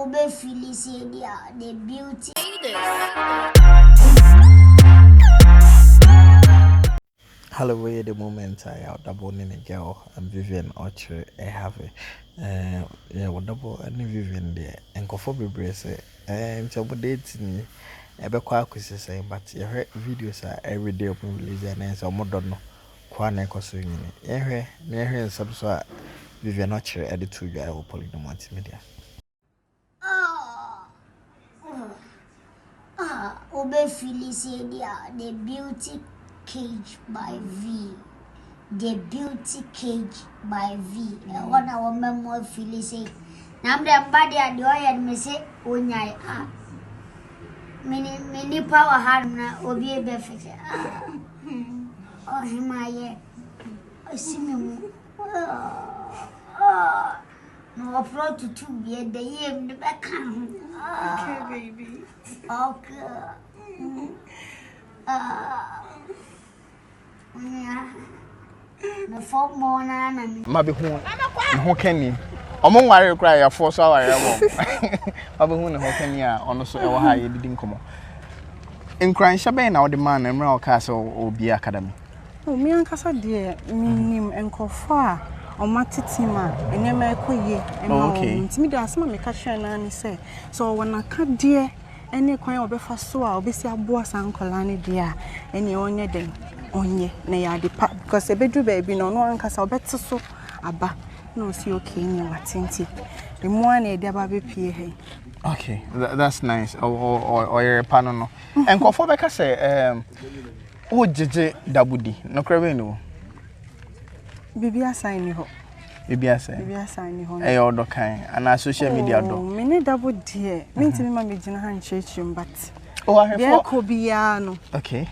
Ube Felicia, the beauty. Hello, we're the moment I out double in a girl and Vivian Archer. I have it. Yeah, what double and Vivian there and Coffee Brace and so dates me. I be quite saying, but you heard videos are every day open release and so more don't know. Kwane Koswing. Yeah, near here and some sort Vivian Archer added to your Poleeno Multimedia. Ube Felicia, the beauty cage by V. The beauty cage by V. One our memoir Felicia. Now the body and the oil and me say, Unyai. Many power hand na obi e befiche. Oh himaye. Osimi no afro to two be the year the back. Okay, baby. Okay. Yeah. The folk more na Mabi who can you? Among warrior cry a 4 hour. Mabi who can ya on so ever high didn't come. In crying Shabe now the man and Royal Castle or be academy. Oh, me and Casa dear, me and Kofa or Matitima, and Yamakoye, and okay. Me does my catch and say, so when I cut dear, any coin of Befa so I'll be say a boss uncle Lani dear, any on your day. Onye na ya depart because a bedroom baby no one kasa better so aba no see okay ni watinti the more na dey aba be pie he. Okay, that's nice. Or your panel no. And Kofo beka say o jeje dabudi no krebe no. Bibi assign ni ho. Bibi assign ni ho. E odo kan and social media do. Me ne dabudi e. Me ntimi ma me gina ha nchechim but. Oh, I have ko biya no. Okay.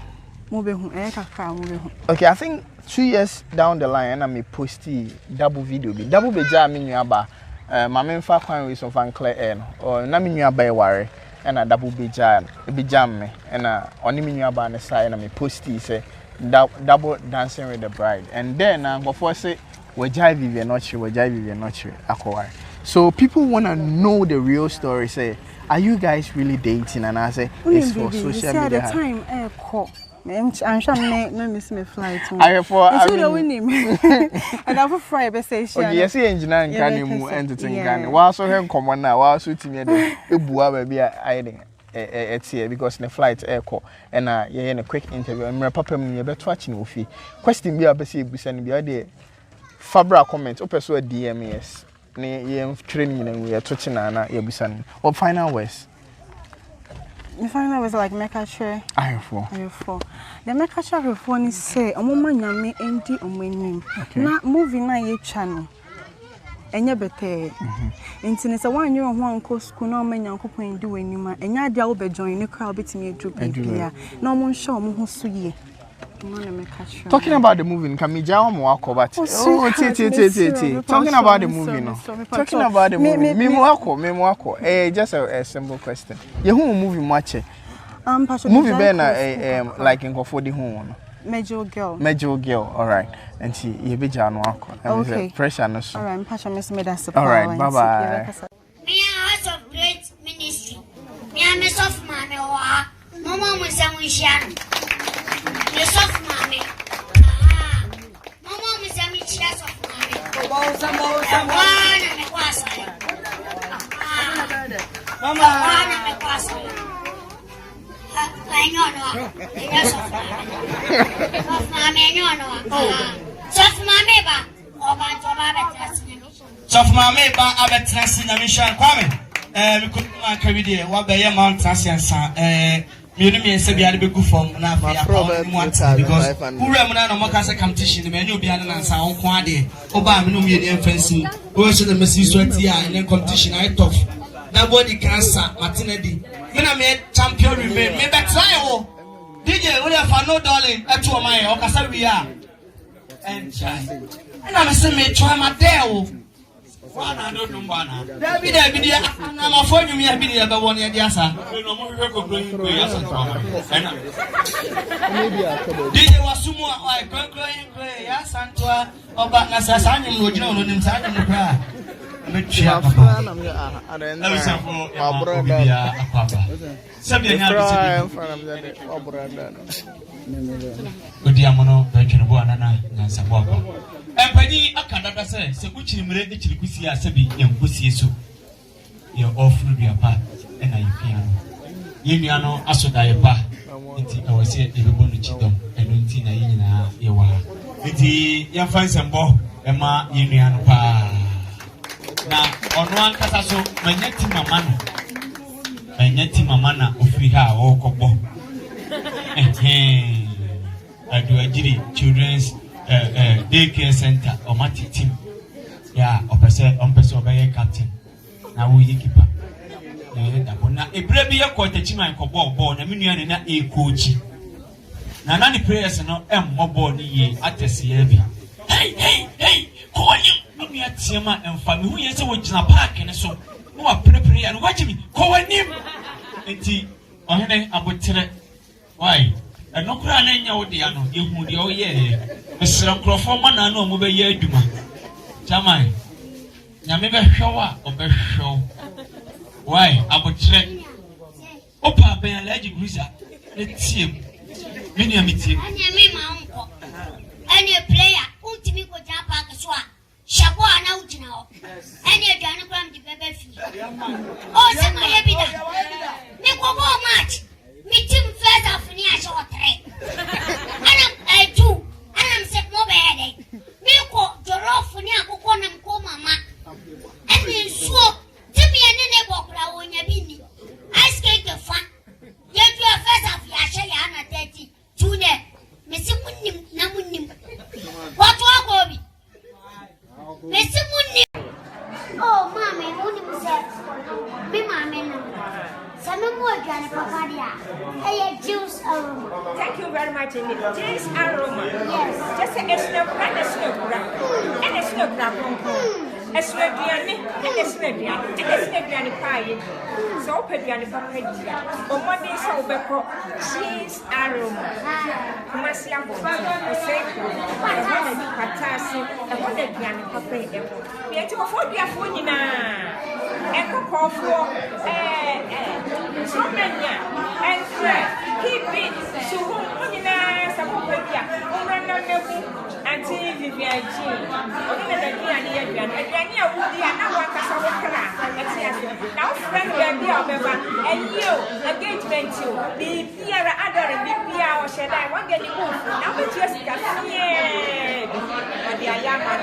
Okay, I think 2 years down the line, I may post double video. Double be jam in your bar. My main fa kwan with some fan clear or na me by worry and a double be jam me and only me your bar on the side and I may post say double dancing with the bride. And then before say we jive if you're not sure, acquire. So people wanna know the real story. Say, are you guys really dating? And I say it's for social media. At the time, call. I'm sure no miss me flight. I for I mean, winning. And I for Friday be say she. Okay, yes, engineer can mu entertain can. Wa so hen common na wa so timi dey ebua ba bia I dey etie because the flight air call and ye na quick interview and papa mu ye beto achi na ofi. Question bia be say ebusa ni bia dey Fabra comment opeso DMS. Ne ye training na we to china na ye busa ni. What final words? The final was like make a share. I have four. The make a share before ni say omoma nyame endi omwenim. Na movie na ye channel. Enye bete. Nti ne say wan year ho anko school na omanya nkopon endi wenima. Enya dia wo be join ne crowd betimi edu bibia. Na omo nhwe omo ho so ye. Talking about the movie, can me jaw mo akobat. Oh, talking about the movie no. Talking about the movie. Me mo ako. Just a simple question. You who movie much? Movie be na like in for the home. Major girl. All right. And she you be jaw no ako. Okay. Pressure no so. All right, Pastor Miss me that's all right, bye. Me house of great ministry. Me am a soft man wa. Mama mo samu Yes, of mommy. Mama, Miss Amy, cheers of mommy. Mama, I know. Yes, of mommy, soft mommy, soft mommy, I bet Transy, I mean, Kwame. We couldn't make a video. What the amount Transy me say be ade be good form na fa because wura mu na no maka say competition me enyo bia na nsa won ko ade oba me no me dey fancy o so the messi sweaty and then competition I tough that body cancer matinedi me na me champion remain me be try o DJ we dey for no darling eto o my o kasa we are and try and I say me try my there o Wana no numbana. David dia na mafo nyumi ya bi dia be won ya dia sa. No mo hwe ko bro ya sa twa. DJ wasumu ai konkro ya santwa oba na sa sa nyum no gina no nim sa nyum kra. Metia papa. Abroda. Sabia Odiamono Benchabo Anana, Nansababa. Empany Akanda says, Sebuchi Mure, the Chilikusia Sabi, Yampusi so. You're all through your part, and I piano. Yimiano Asodaipa. I was here if you want to cheat them, and Untina Yina Yawa. Iti Yafan Sambo, Emma Yimian Pa. Now, on one Cataso, my netty mamana of Friha or Cobo. I do a children's daycare center or Mati team. Yeah, on person by captain. Now we keep up. Now, a brave quite a chima and Cobo born a million and a coach. Now, none prayers are not more born ye at the CLV. Hey, call him. I'm here, Tiama and family who is always in a park and so. Who are preparing and watching me. Call him. And tea, on him, I would tell it. Why? And no crying out the ano, you would your year. Mr. Crawford, man, no move a year, Duma. Jamai. Yamiba shower or best show. Why? I would say, Opa, be a lady greaser. Let's see him. Many a meeting. And my uncle. And your player, ultimate go jump back as well. Shabwa out now. And your Janagram the baby fee. Oh, some my evidence. Make a war match. Meet him first of the national trade. I do. I'm set more bad. Make your off for Yakuan and Mama. And then swap. Tell me a neighbor when you're being. I skate the fun. Yet you are first of Yashayana 30. Junior. Miss Munim, Namunim. What will be? Miss Munim. Oh, Mammy, only said, be Mammy. Some more than Papadia. Hey, juice aroma. Thank you very much, indeed. Juice aroma. Yes. Just a snow and a snow crab. And a snow crab. A snow granny and a snow granny. And a snow granny pie. So open granny papaya. Or one day so beko cheese aroma. Commercial. Or say, what has been fantastic. And what a granny papaya. We had to afford your phone in a call for Somania and keep it so Sapopedia, until Vivian G. Only the Diana would be an hour now friend will be and you engagement you be here other and be here or shall I want any move now but just got here and the young man